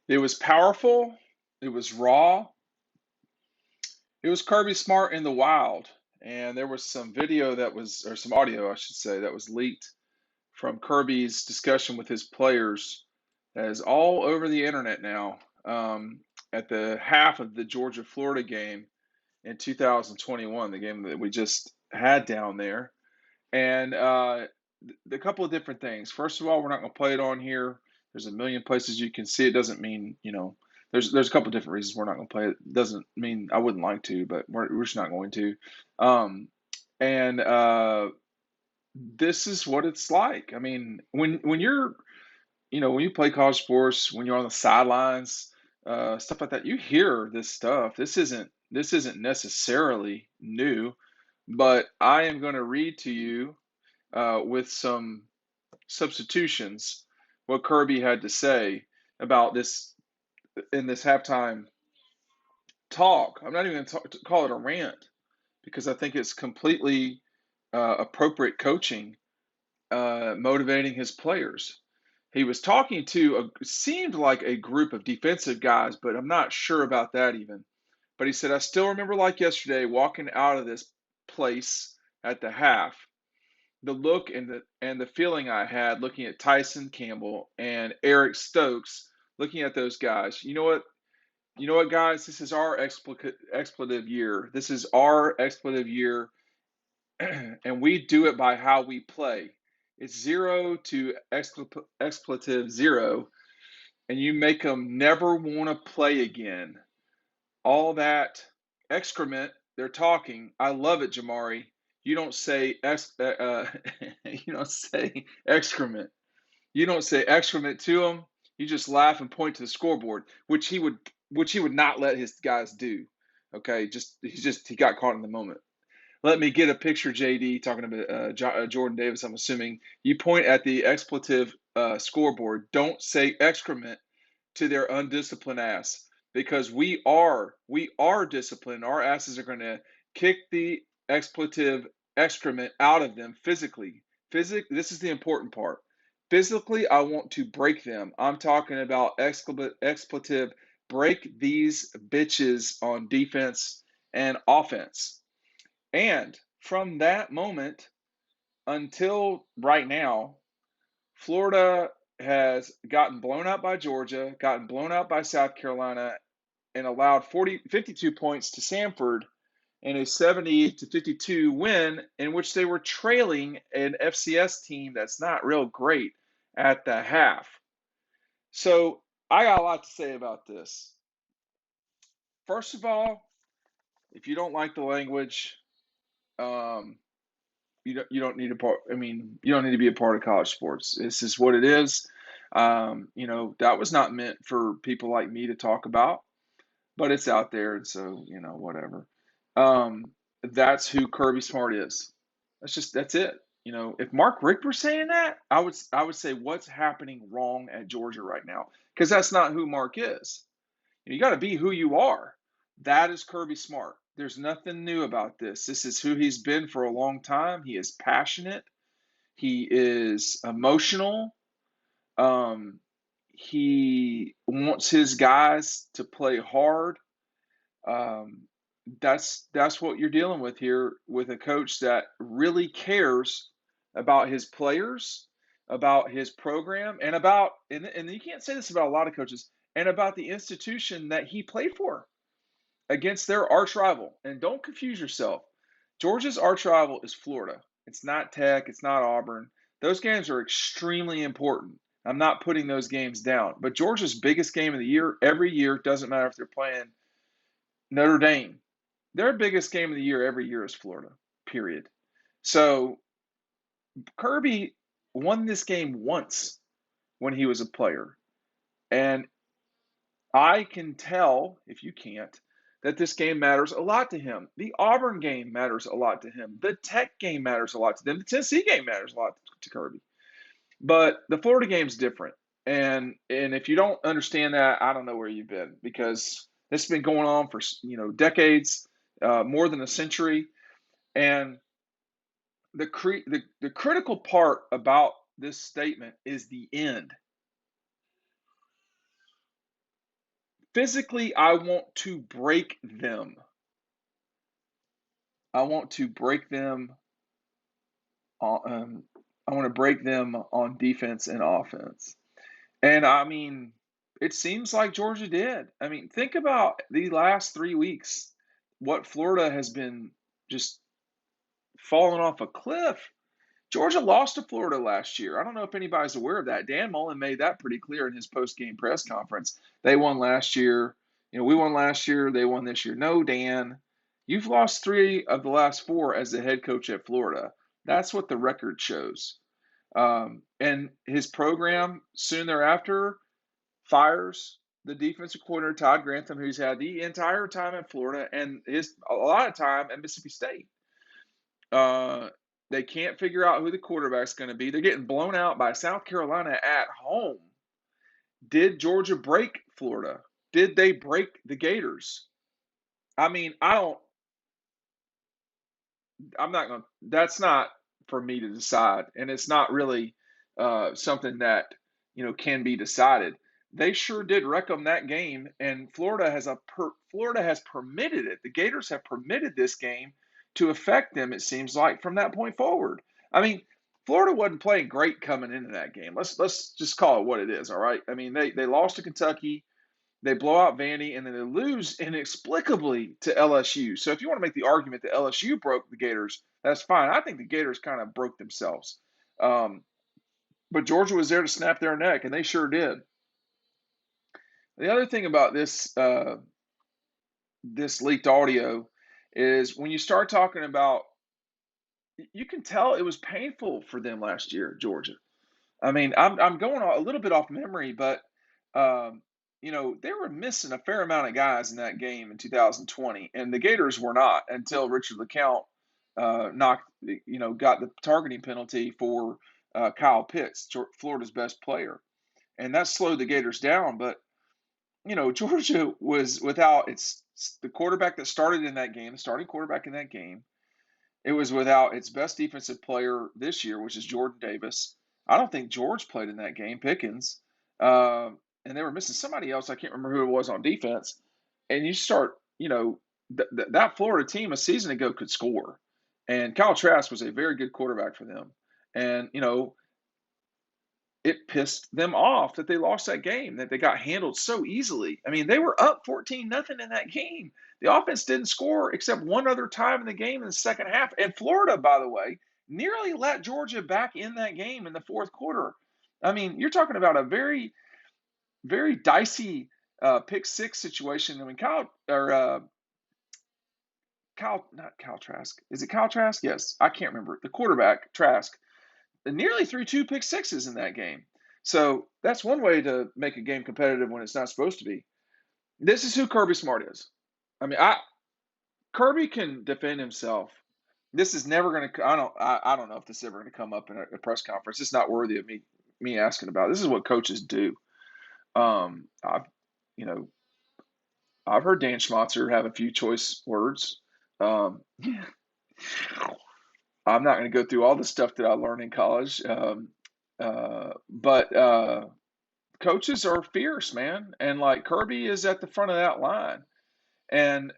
It was powerful. It was raw. It was Kirby Smart in the wild. And there was some video that was, or some audio, I should say, that was leaked from Kirby's discussion with his players that is all over the internet now, at the half of the Georgia Florida game in 2021, the game that we just had down there. And the couple of different things. First of all, we're not going to play it on here. There's a million places you can see it. Doesn't mean, there's a couple of different reasons we're not going to play it. Doesn't mean I wouldn't like to, but we're just not going to. Um, and This is what it's like. I mean, when you're, when you play college sports, when you're on the sidelines, stuff like that, you hear this stuff. This isn't necessarily new, but I am going to read to you, with some substitutions, what Kirby had to say about this in this halftime talk. I'm not even going to call it a rant because I think it's completely appropriate coaching, motivating his players. He was talking to seemed like a group of defensive guys, but I'm not sure about that even. But he said, I still remember like yesterday walking out of this place at the half, the look and the feeling I had looking at Tyson Campbell and Eric Stokes, looking at those guys. You know what? You know what, guys? This is our expletive year. This is our expletive year, and we do it by how we play. It's zero to expletive zero, and you make them never want to play again. All that excrement they're talking. I love it, Jamari. You don't say you don't say excrement. You don't say excrement to him. You just laugh and point to the scoreboard, which he would not let his guys do. Okay, he got caught in the moment. Let me get a picture, JD, talking about Jordan Davis. I'm assuming you point at the expletive scoreboard. Don't say excrement to their undisciplined ass because we are disciplined. Our asses are going to kick the expletive excrement out of them physically. This is the important part. Physically, I want to break them. I'm talking about expletive. Break these bitches on defense and offense. And from that moment until right now, Florida has gotten blown out by Georgia, gotten blown out by South Carolina, and allowed 52 points to Samford in a 70-52 win in which they were trailing an FCS team that's not real great at the half. So I got a lot to say about this. First of all, if you don't like the language, um, you don't need a part. I mean, you don't need to be a part of college sports. This is what it is. That was not meant for people like me to talk about, but it's out there, and so whatever. Um, that's who Kirby Smart is. That's it. If Mark Richt were saying that, I would say what's happening wrong at Georgia right now because that's not who Mark is. You got to be who you are. That is Kirby Smart. There's nothing new about this. This is who he's been for a long time. He is passionate. He is emotional. Um, he wants his guys to play hard. Um, that's what you're dealing with here with a coach that really cares about his players, about his program, and you can't say this about a lot of coaches, and about the institution that he played for against their arch rival. And don't confuse yourself. Georgia's arch rival is Florida. It's not Tech, it's not Auburn. Those games are extremely important. I'm not putting those games down. But Georgia's biggest game of the year, every year, doesn't matter if they're playing Notre Dame. Their biggest game of the year every year is Florida, period. So Kirby won this game once when he was a player. And I can tell, if you can't, that this game matters a lot to him. The Auburn game matters a lot to him. The Tech game matters a lot to them. The Tennessee game matters a lot to Kirby. But the Florida game's different. And if you don't understand that, I don't know where you've been because this has been going on for decades, more than a century. And the critical part about this statement is the end. physically, I want to break them. I want to break them on. I want to break them on defense and offense. And I mean, it seems like Georgia did. I mean, think about the last 3 weeks. What Florida has been just falling off a cliff. Georgia lost to Florida last year. I don't know if anybody's aware of that. Dan Mullen made that pretty clear in his post-game press conference. They won last year. We won last year. They won this year. No, Dan, you've lost 3 of the last 4 as the head coach at Florida. That's what the record shows. And his program soon thereafter fires the defensive coordinator, Todd Grantham, who's had the entire time at Florida and a lot of time at Mississippi State. They can't figure out who the quarterback's going to be. They're getting blown out by South Carolina at home. Did Georgia break Florida? Did they break the Gators? I mean, that's not for me to decide. And it's not really something that, can be decided. They sure did wreck them that game, and Florida has permitted it. The Gators have permitted this game to affect them, it seems like, from that point forward. I mean, Florida wasn't playing great coming into that game. Let's just call it what it is, all right? I mean, they lost to Kentucky, they blow out Vandy, and then they lose inexplicably to LSU. So if you want to make the argument that LSU broke the Gators, that's fine. I think the Gators kind of broke themselves. But Georgia was there to snap their neck, and they sure did. The other thing about this leaked audio is when you start talking about, you can tell it was painful for them last year, Georgia. I mean, I'm going a little bit off memory, but they were missing a fair amount of guys in that game in 2020, and the Gators were not until Richard LeCounte got the targeting penalty for Kyle Pitts, Florida's best player, and that slowed the Gators down. But Georgia was without the quarterback that started in that game, the starting quarterback in that game. It was without its best defensive player this year, which is Jordan Davis. I don't think George played in that game, Pickens. And they were missing somebody else. I can't remember who it was on defense. And you start, that Florida team a season ago could score. And Kyle Trask was a very good quarterback for them. And, it pissed them off that they lost that game, that they got handled so easily. I mean, they were up 14-0 in that game. The offense didn't score except one other time in the game in the second half. And Florida, by the way, nearly let Georgia back in that game in the fourth quarter. I mean, you're talking about a very, very dicey pick six situation. I mean, not Kyle Trask. Is it Kyle Trask? Yes, I can't remember. The quarterback, Trask, nearly threw 2 pick sixes in that game. So that's one way to make a game competitive when it's not supposed to be. This is who Kirby Smart is. I mean, Kirby can defend himself. This is never going to. I don't know if this is ever going to come up in a press conference. It's not worthy of me asking about. This is what coaches do. I've heard Dan Schmatzer have a few choice words. I'm not going to go through all the stuff that I learned in college, but coaches are fierce, man. And like Kirby is at the front of that line, and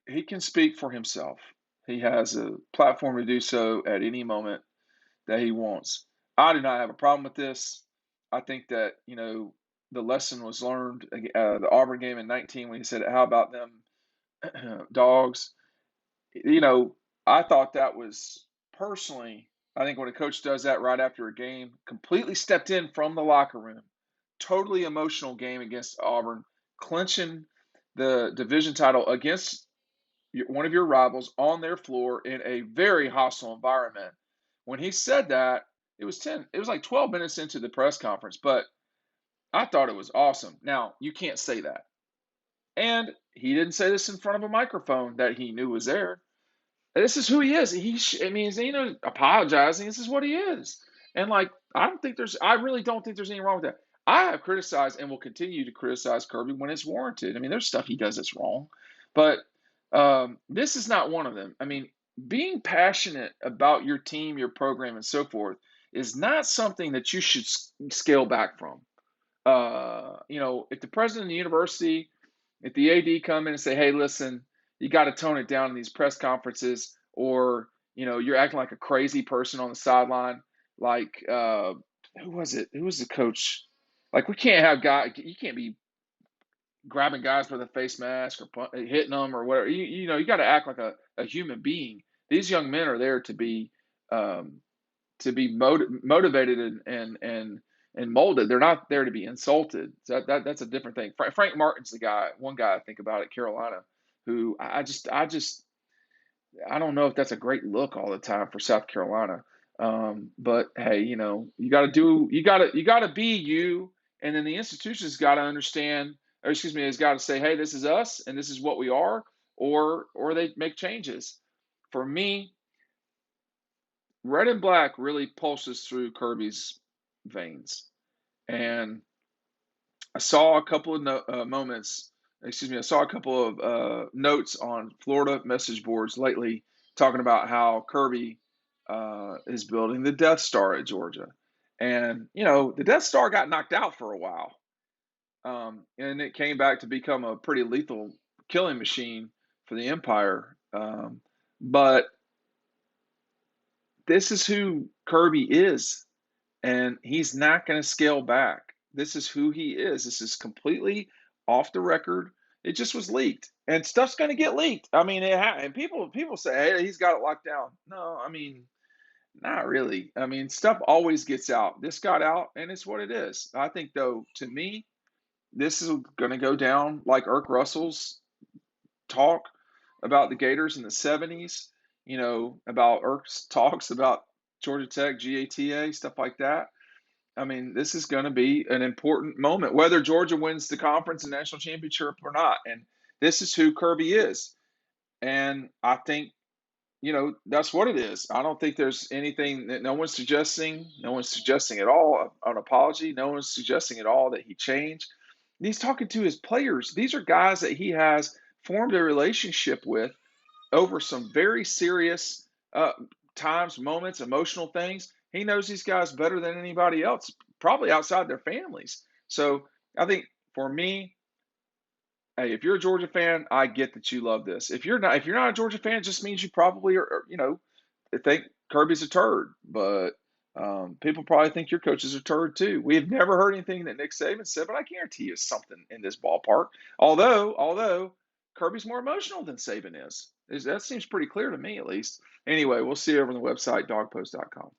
he can speak for himself. He has a platform to do so at any moment that he wants. I do not have a problem with this. I think that the lesson was learned the Auburn game in 19 when he said, "How about them Dawgs?" I thought that was personally, I think when a coach does that right after a game, completely stepped in from the locker room, totally emotional game against Auburn, clinching the division title against one of your rivals on their floor in a very hostile environment. When he said that, it was like 12 minutes into the press conference, but I thought it was awesome. Now, you can't say that. And he didn't say this in front of a microphone that he knew was there. This is who he is. He's apologizing. This is what he is. And I really don't think there's anything wrong with that. I have criticized and will continue to criticize Kirby when it's warranted. I mean, there's stuff he does that's wrong, but this is not one of them. I mean, being passionate about your team, your program, and so forth is not something that you should scale back from. if the president of the university, if the AD come in and say, "Hey, listen, you got to tone it down in these press conferences," or you're acting like a crazy person on the sideline, like who was it? Who was the coach? Like we can't have you can't be grabbing guys with a face mask or hitting them or whatever. You got to act like a human being. These young men are there um, to be motivated and molded. They're not there to be insulted. So that's a different thing. Frank Martin's one guy I think about at Carolina, who I don't know if that's a great look all the time for South Carolina. But hey, you got to be you, and then the institution's got to understand, or excuse me, has got to say, hey, this is us, and this is what we are, or they make changes. For me, red and black really pulses through Kirby's veins, and I saw a couple of moments. Excuse me. I saw a couple of notes on Florida message boards lately talking about how Kirby is building the Death Star at Georgia, and the Death Star got knocked out for a while, and it came back to become a pretty lethal killing machine for the Empire. But this is who Kirby is, and he's not going to scale back. This is who he is. This is completely off the record. It just was leaked, and stuff's going to get leaked. I mean, and people say, "Hey, he's got it locked down." No, I mean, not really. I mean, stuff always gets out. This got out, and it's what it is. I think, though, to me, this is going to go down like Irk Russell's talk about the Gators in the '70s. About Irk's talks about Georgia Tech, GATA, stuff like that. I mean, this is going to be an important moment, whether Georgia wins the conference and national championship or not. And this is who Kirby is. And I think, that's what it is. I don't think there's anything that no one's suggesting at all an apology. No one's suggesting at all that he changed. And he's talking to his players. These are guys that he has formed a relationship with over some very serious times, moments, emotional things. He knows these guys better than anybody else, probably outside their families. So I think for me, hey, if you're a Georgia fan, I get that you love this. If you're not a Georgia fan, it just means you probably are, think Kirby's a turd. But people probably think your coach is a turd too. We have never heard anything that Nick Saban said, but I guarantee you something in this ballpark. Although Kirby's more emotional than Saban is. That seems pretty clear to me, at least. Anyway, we'll see you over on the website, dogpost.com.